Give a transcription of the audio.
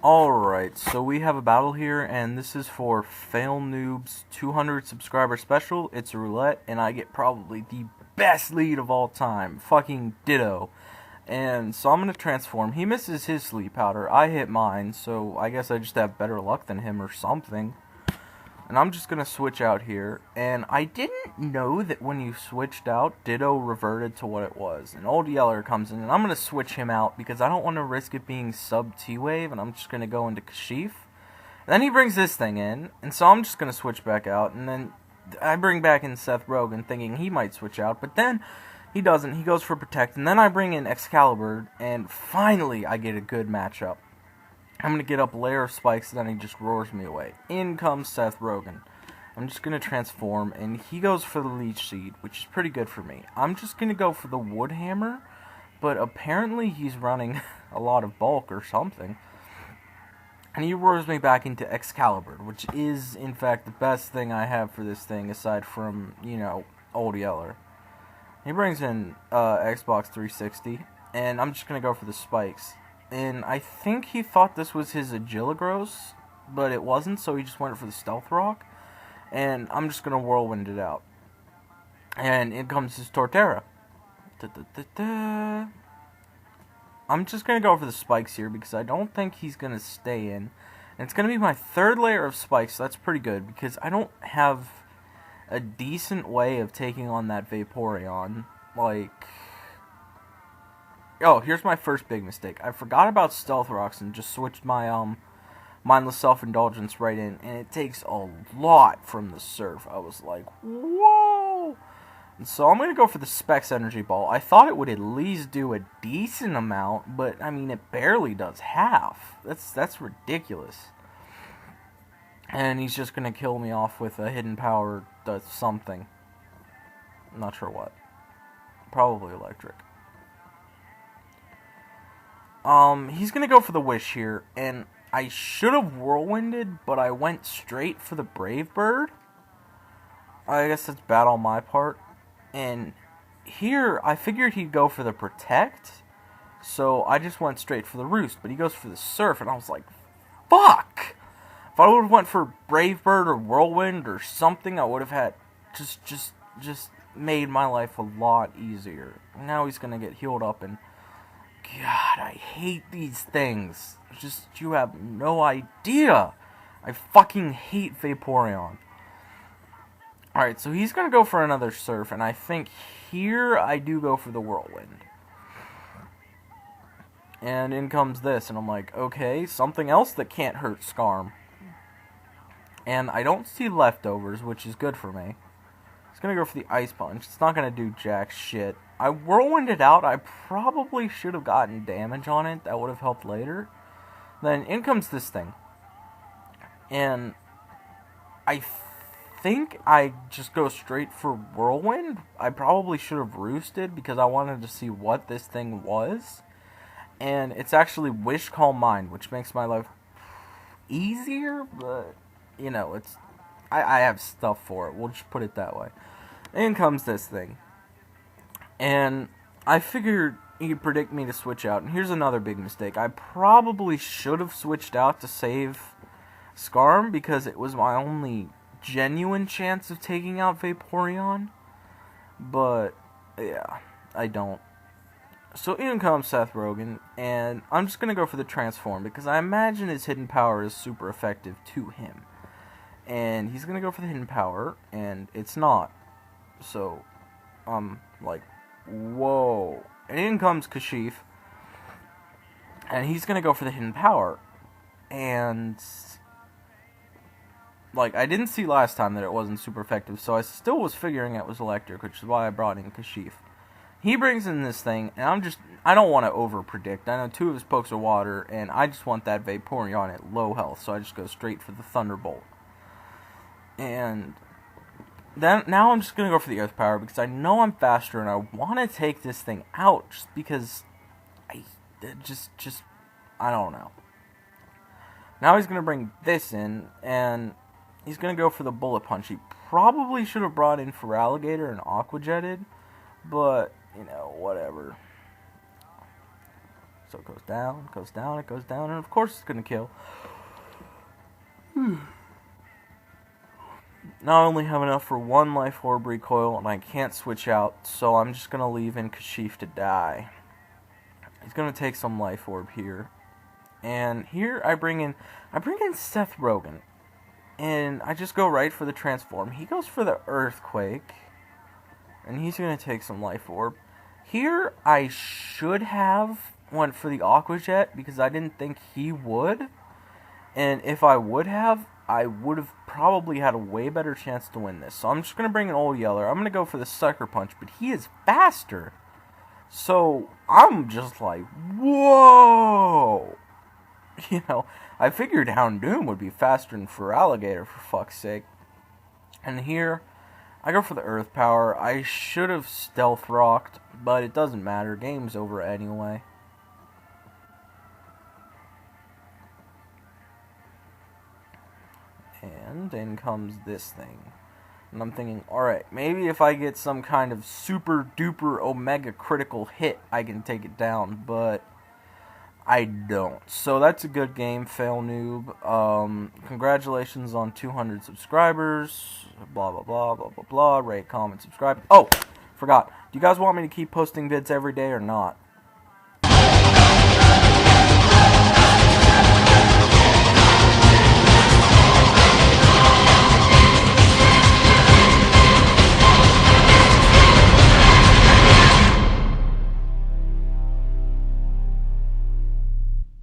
Alright, so we have a battle here, and this is for PhailN00b's 200 subscriber special. It's a roulette, and I get probably the best lead of all time. Fucking ditto. And so I'm going to transform. He misses his sleep powder. I hit mine, so I guess I just have better luck than him or something. And I'm just going to switch out here. And I didn't know that when you switched out, Ditto reverted to what it was. And Old Yeller comes in, and I'm going to switch him out because I don't want to risk it being sub T-Wave. And I'm just going to go into Kashif. Then he brings this thing in, and so I'm just going to switch back out. And then I bring back in Seth Rogen thinking he might switch out. But then he doesn't. He goes for Protect. And then I bring in Excalibur, and finally I get a good matchup. I'm going to get up Layer of Spikes, and then he just roars me away. In comes Seth Rogen. I'm just going to transform, and he goes for the Leech Seed, which is pretty good for me. I'm just going to go for the Wood Hammer, but apparently he's running a lot of bulk or something. And he roars me back into Excalibur, which is, in fact, the best thing I have for this thing, aside from, Old Yeller. He brings in Xbox 360, and I'm just going to go for the Spikes. And I think he thought this was his Agilagros, but it wasn't, so he just went for the Stealth Rock. And I'm just going to Whirlwind it out. And in comes his Torterra. I'm just going to go for the Spikes here, because I don't think he's going to stay in. And it's going to be my third layer of Spikes, so that's pretty good, because I don't have a decent way of taking on that Vaporeon. Oh, here's my first big mistake. I forgot about Stealth Rocks and just switched my Mindless Self-Indulgence right in, and it takes a lot from the Surf. I was like, whoa! And so I'm going to go for the Specs Energy Ball. I thought it would at least do a decent amount, but, I mean, it barely does half. That's ridiculous. And he's just going to kill me off with a Hidden Power does something. I'm not sure what. Probably Electric. He's gonna go for the Wish here, and I should have Whirlwinded, but I went straight for the Brave Bird. I guess that's bad on my part. And here, I figured he'd go for the Protect, so I just went straight for the Roost, but he goes for the Surf, and I was like, fuck! If I would have went for Brave Bird or Whirlwind or something, I would have had just made my life a lot easier. Now he's gonna get healed up, and God, I hate these things. You have no idea. I fucking hate Vaporeon. Alright, so he's going to go for another Surf, and I think here I do go for the Whirlwind. And in comes this, and I'm like, okay, something else that can't hurt Skarm. And I don't see leftovers, which is good for me. He's going to go for the Ice Punch. It's not going to do jack shit. I Whirlwinded out. I probably should have gotten damage on it. That would have helped later. Then in comes this thing. And I think I just go straight for Whirlwind. I probably should have Roosted because I wanted to see what this thing was. And it's actually Wish Calm Mind, which makes my life easier. But, it's I have stuff for it. We'll just put it that way. In comes this thing. And I figured he'd predict me to switch out. And here's another big mistake. I probably should have switched out to save Skarm, because it was my only genuine chance of taking out Vaporeon. But, yeah, I don't. So in comes Seth Rogen, and I'm just going to go for the Transform, because I imagine his Hidden Power is super effective to him. And he's going to go for the Hidden Power, and it's not. So, like, whoa. And in comes Kashif, and he's going to go for the Hidden Power. And, I didn't see last time that it wasn't super effective, so I still was figuring it was Electric, which is why I brought in Kashif. He brings in this thing, and I don't want to over-predict. I know 2 of his pokes are water, and I just want that Vaporeon at low health, so I just go straight for the Thunderbolt. And then now I'm just going to go for the Earth Power, because I know I'm faster, and I want to take this thing out, just because I don't know. Now he's going to bring this in, and he's going to go for the Bullet Punch. He probably should have brought in Feraligatr and Aqua Jetted, but, whatever. So it goes down, it goes down, and of course it's going to kill. Not only have enough for one life orb recoil, and I can't switch out, so I'm just going to leave in Kashif to die. He's going to take some life orb here. And here I bring in Seth Rogen. And I just go right for the transform. He goes for the earthquake. And he's going to take some life orb. Here I should have went for the Aqua Jet because I didn't think he would. And if I would have probably had a way better chance to win this. So I'm just going to bring in Old Yeller. I'm going to go for the Sucker Punch, but he is faster. So I'm just like, whoa. You know, I figured Houndoom would be faster than Feraligatr, for fuck's sake. And here, I go for the Earth Power. I should have Stealth Rocked, but it doesn't matter. Game's over anyway. And in comes this thing. And I'm thinking, alright, maybe if I get some kind of super duper omega critical hit, I can take it down, but I don't. So that's a good game, PhailN00b. Congratulations on 200 subscribers. Blah, blah, blah, blah, blah, blah. Rate, comment, subscribe. Oh, forgot. Do you guys want me to keep posting vids every day or not?